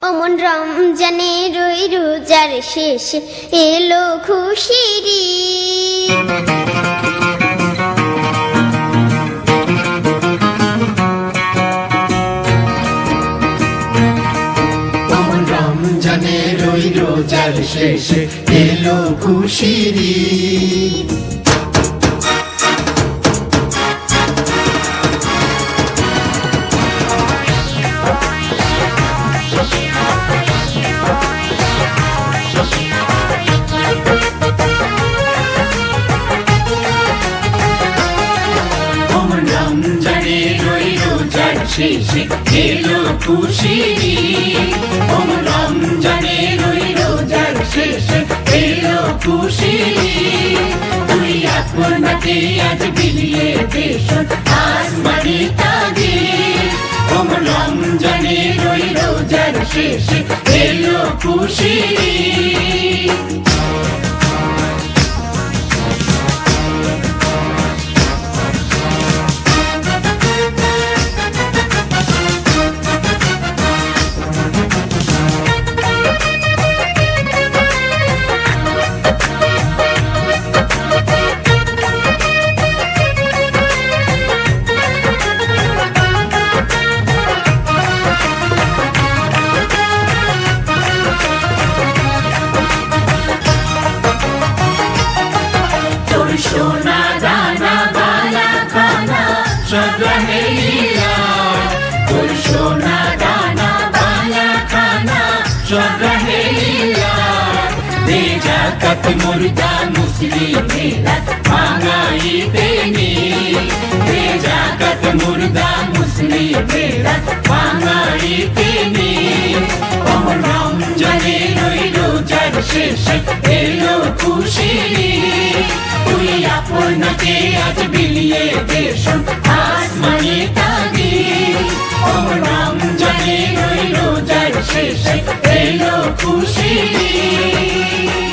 অমন রমজানের ওই রোজার শেষে এলো খুশির ঈদ। অমন রমজানের ওই রোজার শেষে এলো খুশির ঈদ। রমজানের ওই রোজার শেষে এলো খুশির ঈদ। রমজানের ওই রোজার শেষে এলো খুশির ঈদ। তুই আপনাকে আজ বিলিয়ে দেশ আসমানি তাগিদ। রমজানের ওই রোজার শেষে এলো খুশির ঈদ। सोना दाना बाला खाना सब रहे याद। कोई सोना दाना बाला खाना सब रहे याद। भेजा कत मुर्दा मुस्लिम मेरा मांगाई देनी। भेजा कत मुर्दा मुस्लिम मेरा मांगाई देनी। रमजाনের ওই রোজার শেষে এলো খুশির ঈদ। তুই আপনাকে আজ বিলিয়ে দেশ আসমানি তাগিদ। রমজানের ওই রোজার শেষে এলো খুশির ঈদ।